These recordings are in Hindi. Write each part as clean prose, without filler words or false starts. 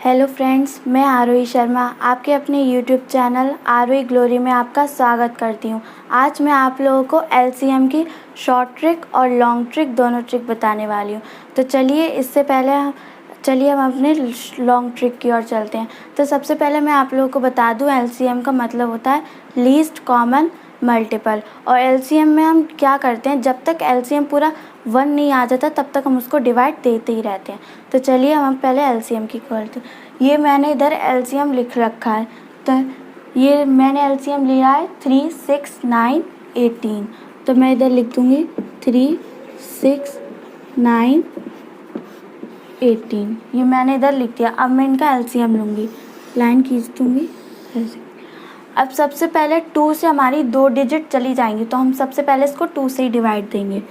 हेलो फ्रेंड्स, मैं आरोही शर्मा आपके अपने यूट्यूब चैनल आरोही ग्लोरी में आपका स्वागत करती हूँ। आज मैं आप लोगों को एलसीएम की शॉर्ट ट्रिक और लॉन्ग ट्रिक दोनों ट्रिक बताने वाली हूँ। तो चलिए हम अपने लॉन्ग ट्रिक की ओर चलते हैं। तो सबसे पहले मैं आप लोगों को बता दूँ, एलसीएम का मतलब होता है लीस्ट कॉमन मल्टीपल। और एलसीएम में हम क्या करते हैं, जब तक एलसीएम पूरा 1 नहीं आ जाता तब तक हम उसको डिवाइड देते ही रहते हैं। तो चलिए हम पहले एलसीएम की खोलते हैं। ये मैंने इधर एलसीएम लिख रखा है। तो ये मैंने एलसीएम लिया है 3, 6, 9, 18। तो मैं इधर लिख दूँगी 3, 6, 9, 18। ये मैंने इधर लिख दिया। अब मैं इनका एलसीएम लूँगी, लाइन खींच दूँगी। अब सबसे पहले 2 से हमारी 2 डिजिट चली जाएंगी, तो हम सबसे पहले इसको 2 से ही डिवाइड देंगे।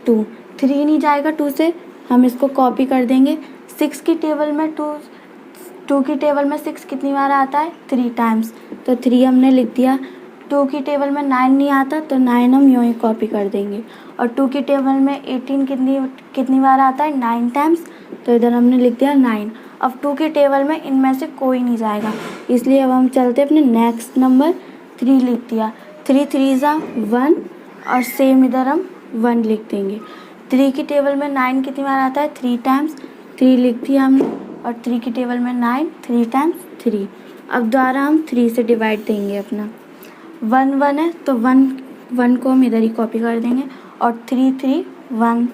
2, 3 नहीं जाएगा 2 से, हम इसको कॉपी कर देंगे। 6 की टेबल में 2 की टेबल में 6 कितनी बार आता है, 3 टाइम्स, तो 3 हमने लिख दिया। 2 की टेबल में 9 नहीं आता, तो 9 हम यूँ ही कॉपी कर देंगे। और 2 की टेबल में 18 कितनी बार आता है, 9 टाइम्स, तो इधर हमने लिख दिया 9। अब 2 की टेबल में इनमें से कोई नहीं जाएगा, इसलिए अब हम चलते अपने नेक्स्ट नंबर 3 लिख दिया। 3 3 ज़ा 1, और सेम इधर हम 1 लिख देंगे। 3 की टेबल में 9 कितनी बार आता है, 3 टाइम्स, 3 लिख दिया हमने। और 3 की टेबल में 9, 3 टाइम्स 3। अब दोबारा हम 3 से डिवाइड देंगे अपना। 1 1 है, तो 1 को हम इधर ही कॉपी कर देंगे। और 3 3 1,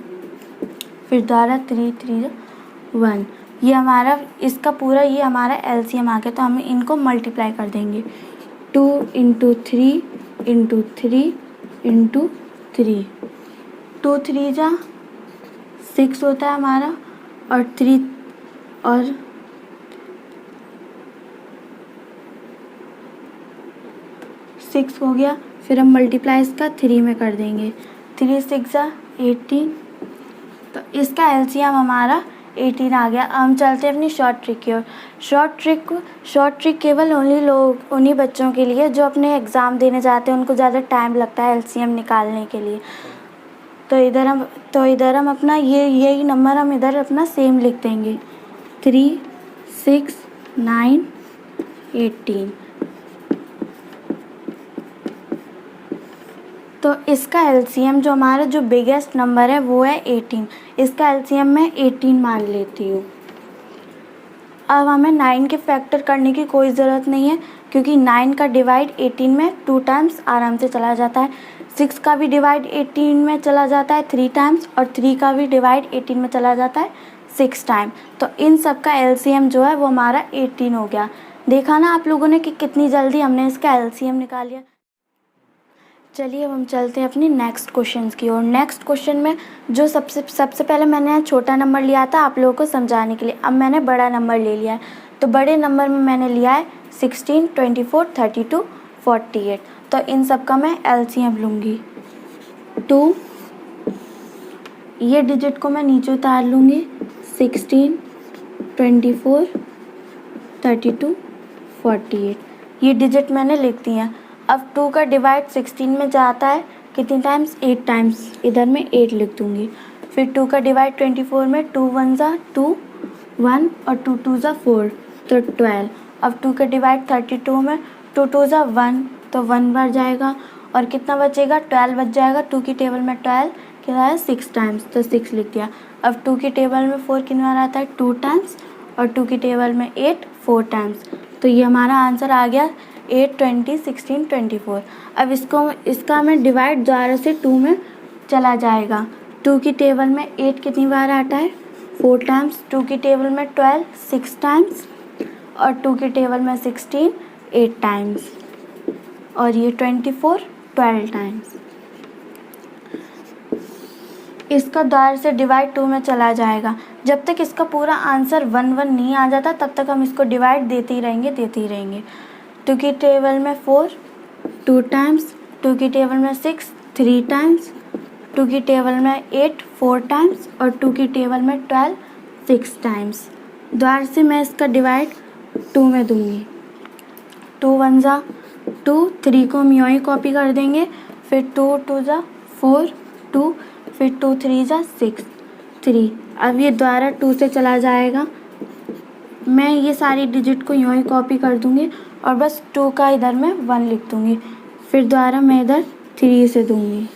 फिर दोबारा 3 3 1। ये हमारा इसका पूरा ये हमारा एलसीएम आ गया। तो हम इनको मल्टीप्लाई कर देंगे। 2 × 3 × 3 × 3। 2 3 जा 6 होता है हमारा, और 3 और 6 हो गया। फिर हम मल्टीप्लाई इसका 3 में कर देंगे। 3 6 जा 18, तो इसका एलसीएम हमारा 18 आ गया। हम चलते हैं अपनी शॉर्ट ट्रिक की ओर। शॉर्ट ट्रिक केवल उन्हीं बच्चों के लिए जो अपने एग्ज़ाम देने जाते हैं, उनको ज़्यादा टाइम लगता है एलसीएम निकालने के लिए। तो इधर हम अपना यही नंबर हम इधर अपना सेम लिख देंगे, 3 6 9 18। तो इसका एलसीएम जो हमारा जो बिगेस्ट नंबर है वो है 18। इसका एलसीएम मैं 18 मान लेती हूँ। अब हमें 9 के फैक्टर करने की कोई ज़रूरत नहीं है, क्योंकि 9 का डिवाइड 18 में 2 टाइम्स आराम से चला जाता है। 6 का भी डिवाइड 18 में चला जाता है 3 टाइम्स, और 3 का भी डिवाइड 18 में चला जाता है 6 टाइम। तो इन सब का एलसीएम जो है वो हमारा 18 हो गया। देखा ना आप लोगों ने कि कितनी जल्दी हमने इसका एलसीएम निकाल लिया। चलिए अब हम चलते हैं अपनी नेक्स्ट क्वेश्चन की ओर। नेक्स्ट क्वेश्चन में जो सबसे पहले मैंने छोटा नंबर लिया था आप लोगों को समझाने के लिए, अब मैंने बड़ा नंबर ले लिया है। तो बड़े नंबर में मैंने लिया है 16, 24, 32, 48। तो इन सब का मैं एलसीएम लूँगी। 2, ये डिजिट को मैं नीचे उतार लूँगी। 16, 24, 32, 48, ये डिजिट मैंने लिख दी हैं। अब 2 का डिवाइड 16 में जाता है कितनी टाइम्स, 8 टाइम्स, इधर मैं 8 लिख दूँगी। फिर 2 का डिवाइड 24 में 2 1 ज़ा 2 1, और 2 2 ज़ा 4, तो 12। अब 2 का डिवाइड 32 में 2 2 ज़ा 1, तो 1 बार जाएगा, और कितना बचेगा, 12 बच जाएगा। 2 की टेबल में 12 कितना है, 6 टाइम्स, तो 6 लिख दिया। अब 2 की टेबल में 4 कितनी बार आता है, 2 टाइम्स, और 2 की टेबल में 8 4 टाइम्स। तो ये हमारा आंसर आ गया 8 20 16 24। अब इसका हमें डिवाइड दोबारा से 2 में चला जाएगा। 2 की टेबल में 8 कितनी बार आता है, 4 टाइम्स। 2 की टेबल में 12 6 टाइम्स, और 2 की टेबल में 16 8 टाइम्स, और ये 24 12 टाइम्स। इसका दोबारा से डिवाइड 2 में चला जाएगा। जब तक इसका पूरा आंसर 1 1 नहीं आ जाता तब तक हम इसको डिवाइड देते ही रहेंगे। 2 की टेबल में 4 2 टाइम्स, 2 की टेबल में 6 3 टाइम्स, 2 की टेबल में 8 4 टाइम्स, और 2 की टेबल में 12 6 टाइम्स। दोबारा से मैं इसका डिवाइड 2 में दूँगी। 2 1 ज़ा 2, 3 को हम यूँ ही कॉपी कर देंगे। फिर 2 2 ज़ा 4 2, फिर 2 3 ज़ा 6 3। अब ये दोबारा 2 से चला जाएगा। मैं ये सारी डिजिट को यूँ ही कॉपी कर दूँगी और बस 2 का इधर मैं 1 लिख दूँगी। फिर दोबारा मैं इधर 3 से दूँगी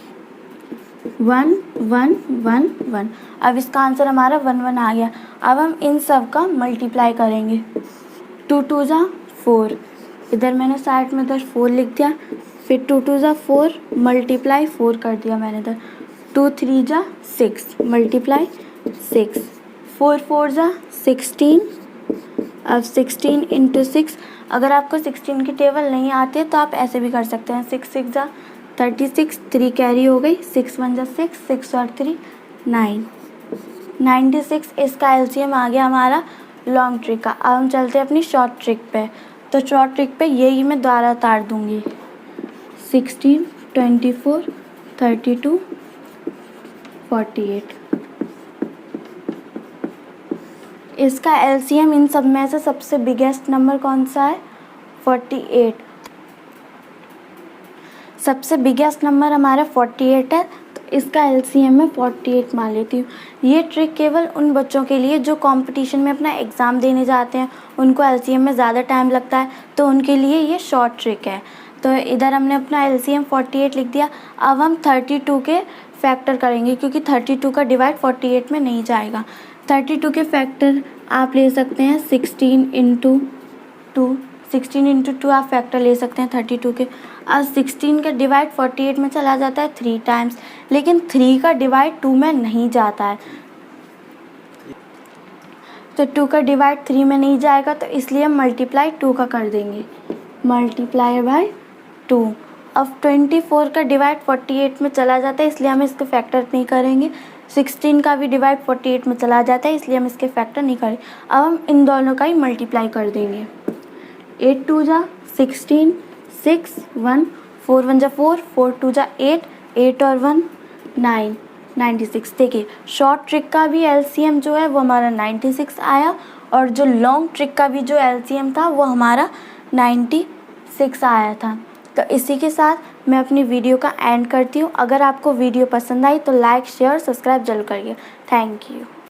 1 1 1 1। अब इसका आंसर हमारा 1 1 आ गया। अब हम इन सब का मल्टीप्लाई करेंगे। 2 2 ज़ा 4, इधर मैंने साइड में इधर 4 लिख दिया। फिर 2 2 ज़ा 4 मल्टीप्लाई 4 कर दिया मैंने इधर। 2 3 ज़ा 6 मल्टीप्लाई 6। 4 4 ज़ा 16। अब 16 इंटू 6, अगर आपको 16 की टेबल नहीं आती है तो आप ऐसे भी कर सकते हैं। 6 6 ज़ा 36, 3 कैरी हो गई। 6 1 ज़ा 6, 6 और 3 9, 96। इसका एलसीएम आ गया हमारा लॉन्ग ट्रिक का। अब हम चलते हैं अपनी शॉर्ट ट्रिक पे। तो शॉर्ट ट्रिक पे यही मैं दोबारा उतार दूँगी। 16 24 32 48। इसका एलसीएम इन सब में से सबसे बिगेस्ट नंबर कौन सा है? 48। सबसे बिगेस्ट नंबर हमारा 48 है, तो इसका एलसीएम मैं 48 मान लेती हूँ। ये ट्रिक केवल उन बच्चों के लिए जो कंपटीशन में अपना एग्ज़ाम देने जाते हैं, उनको एलसीएम में ज़्यादा टाइम लगता है, तो उनके लिए ये शॉर्ट ट्रिक है। तो इधर हमने अपना एलसीएम 48 लिख दिया। अब हम 32 के फैक्टर करेंगे, क्योंकि 32 का डिवाइड 48 में नहीं जाएगा। 32 के फैक्टर आप ले सकते हैं 16 इंटू 2। 16 इंटू 2 आप फैक्टर ले सकते हैं 32 के। अब 16 का डिवाइड 48 में चला जाता है 3 टाइम्स, लेकिन 3 का डिवाइड 2 में नहीं जाता है। तो 2 का डिवाइड 3 में नहीं जाएगा, तो इसलिए हम मल्टीप्लाई 2 का कर देंगे। Multiply by 2। अब 24 का डिवाइड 48 में चला जाता है, इसलिए हम इसको फैक्टर नहीं करेंगे। 16 का भी डिवाइड 48 में चला जाता है, इसलिए हम इसके फैक्टर नहीं करेंगे। अब हम इन दोनों का ही मल्टीप्लाई कर देंगे। 8 2 ज़ा 16, 6 1, 4 1 ज़ा 4, 4 2 ज़ा 8, 8 और 1 9, 96। देखिए शॉर्ट ट्रिक का भी एलसीएम जो है वो हमारा 96 आया, और जो लॉन्ग ट्रिक का भी जो एलसीएम था वो हमारा 96 आया था। तो इसी के साथ मैं अपनी वीडियो का एंड करती हूँ। अगर आपको वीडियो पसंद आई तो लाइक शेयर सब्सक्राइब जरूर करिए। Thank you.